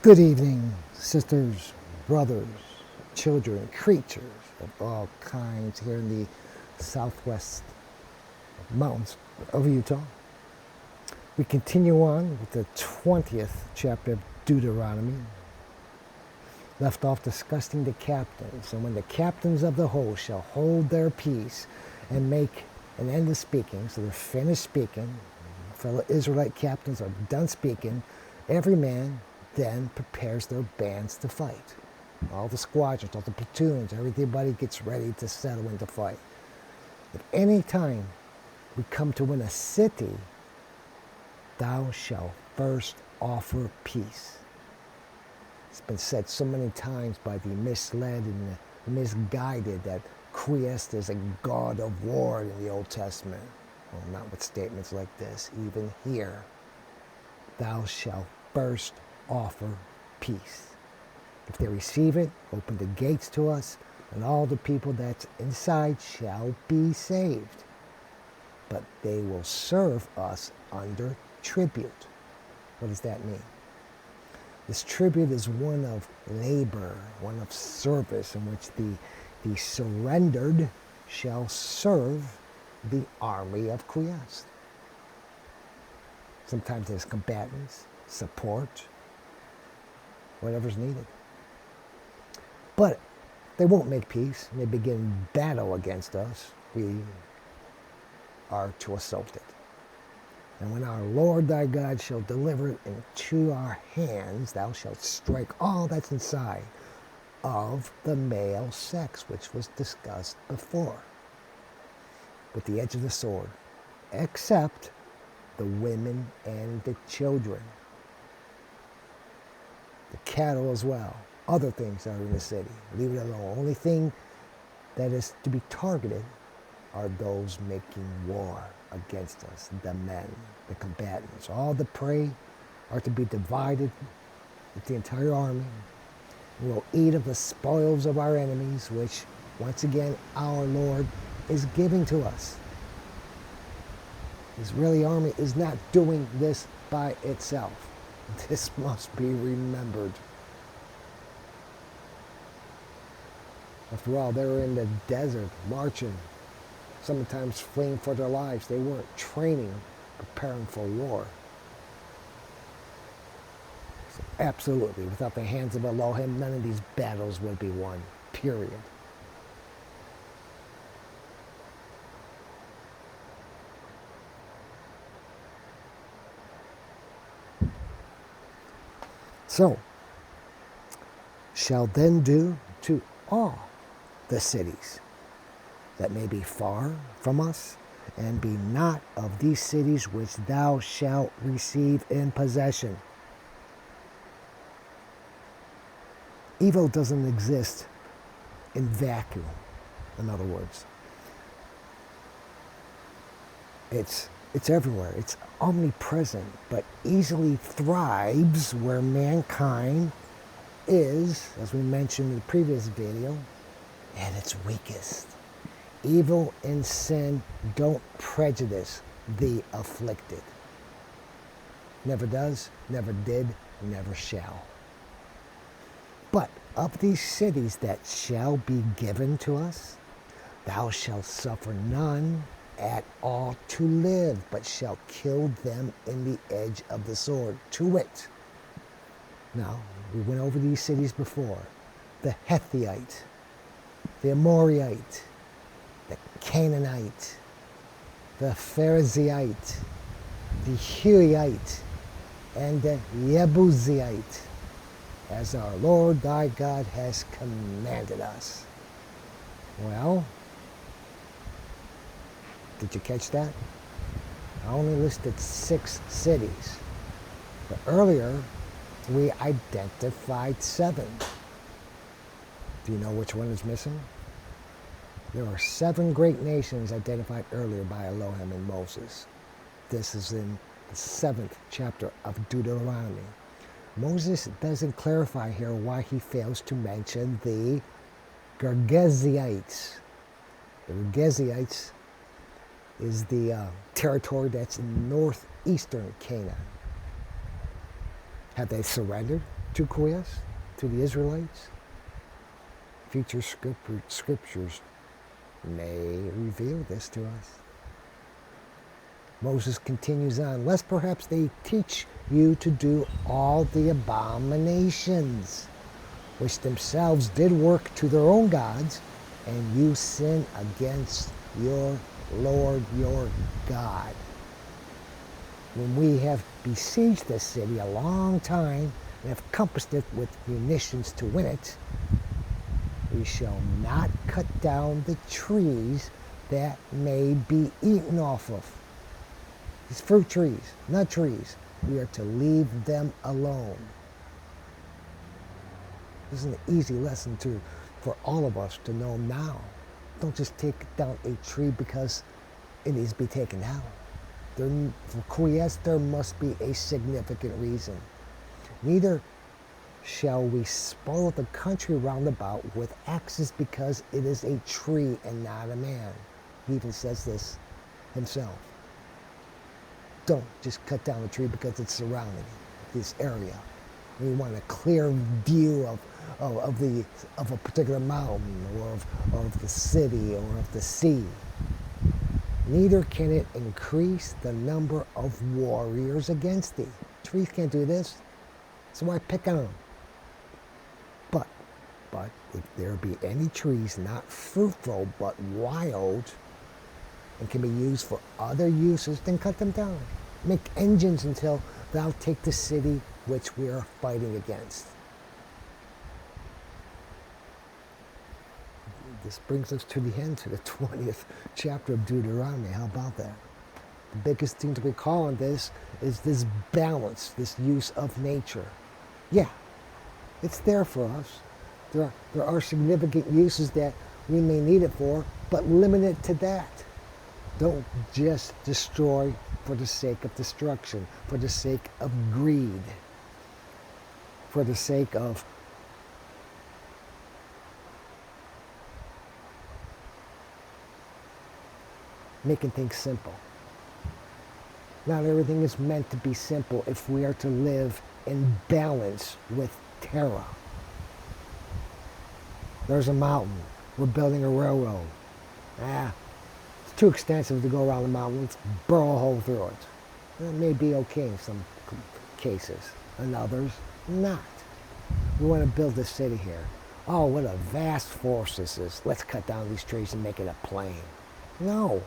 Good evening, sisters, brothers, children, creatures of all kinds here in the southwest mountains of Utah. We continue on with the 20th chapter of Deuteronomy. Left off discussing the captains, and when the captains of the host shall hold their peace and make an end of speaking, so they're finished speaking, fellow Israelite captains are done speaking, every man then prepares their bands to fight. All the squadrons, all the platoons, everybody gets ready to settle into fight. If any time we come to win a city, thou shalt first offer peace. It's been said so many times by the misled and the misguided that Christ is a god of war in the Old Testament. Well, not with statements like this. Even here, thou shalt first offer peace. If they receive it, open the gates to us, and all the people that's inside shall be saved. But they will serve us under tribute. What does that mean? This tribute is one of labor, one of service, in which the surrendered shall serve the army of Christ. Sometimes there's combatants, support, whatever's needed. But they won't make peace, and they begin battle against us. We are to assault it. And when our Lord thy God shall deliver it into our hands, thou shalt strike all that's inside of the male sex, which was discussed before, with the edge of the sword, except the women and the children, the cattle as well, other things that are in the city. Leave it alone. Only thing that is to be targeted are those making war against us, the men, the combatants. All the prey are to be divided with the entire army. We will eat of the spoils of our enemies, which, once again, our Lord is giving to us. The Israeli army is not doing this by itself. This must be remembered. After all, they were in the desert, marching, sometimes fleeing for their lives. They weren't training, preparing for war. So absolutely, without the hands of ELOHIM, none of these battles would be won, period. So, shall then do to all the cities that may be far from us, and be not of these cities which thou shalt receive in possession. Evil doesn't exist in vacuum, in other words. It's everywhere. It's omnipresent, but easily thrives where mankind is, as we mentioned in the previous video, at its weakest. Evil and sin don't prejudice the afflicted. Never does, never did, never shall. But of these cities that shall be given to us, thou shalt suffer none at all to live, but shall kill them in the edge of the sword, to wit. Now, we went over these cities before. The Hethite, the Amorite, the Canaanite, the Pharisite, the Hivite, and the Jebusite, as our Lord thy God has commanded us. Well, did you catch that? I only listed 6 cities, but earlier we identified 7. Do you know which one is missing? There are 7 great nations identified earlier by ELOHIM and Moses. This is in the 7th chapter of Deuteronomy. Moses doesn't clarify here why he fails to mention the Girgazites. The Girgazites is the territory that's in northeastern Canaan. Have they surrendered? to Koreas, to the Israelites. Future scriptures may reveal this to us. Moses continues on, lest perhaps they teach you to do all the abominations which themselves did work to their own gods, and you sin against your Lord your God. When we have besieged this city a long time and have compassed it with munitions to win it, we shall not cut down the trees that may be eaten off of. These fruit trees, nut trees, we are to leave them alone. This is an easy lesson for all of us to know now. Don't just take down a tree because it needs to be taken down. For Koreas, there must be a significant reason. Neither shall we spoil the country round about with axes because it is a tree and not a man. He even says this himself. Don't just cut down the tree because it's surrounding this area. We want a clear view of a particular mountain or of the city or of the sea. Neither can it increase the number of warriors against thee. Trees can't do this, so why pick on them? But if there be any trees not fruitful but wild and can be used for other uses, then cut them down. Make engines until thou take the city which we are fighting against. This brings us to the end, to the 20th chapter of Deuteronomy. How about that? The biggest thing to recall in this is this balance, this use of nature. Yeah, it's there for us. There are significant uses that we may need it for, but limit it to that. Don't just destroy for the sake of destruction, for the sake of greed, for the sake of making things simple. Not everything is meant to be simple if we are to live in balance with terra. There's a mountain. We're building a railroad. It's too extensive to go around the mountain. Let's burrow a hole through it. That may be okay in some cases. In others, not. We want to build a city here. Oh, what a vast forest this is. Let's cut down these trees and make it a plain. No.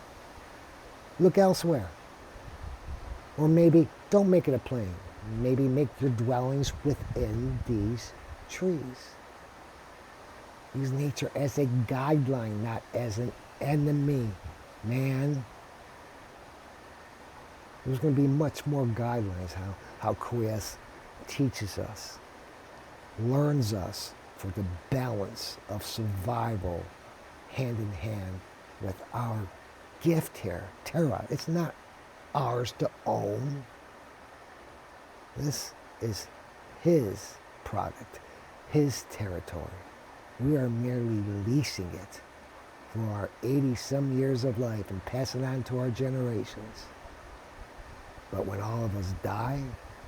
Look elsewhere. Or maybe don't make it a plain. Maybe make your dwellings within these trees. Use nature as a guideline, not as an enemy. Man, there's going to be much more guidelines how Koreas teaches us, learns us for the balance of survival hand in hand with our gift here, terra. It's not ours to own. This is his product, his territory. We are merely leasing it for our 80-some years of life and pass it on to our generations. But when all of us die,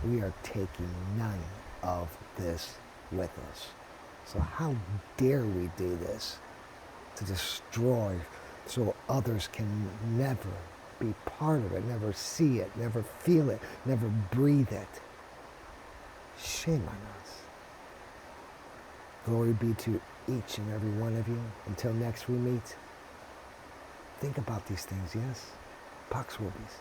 we are taking none of this with us. So how dare we do this to destroy so others can never be part of it, never see it, never feel it, never breathe it. Shame on us. Glory be to each and every one of you. Until next we meet, think about these things, yes? Pax Vobis.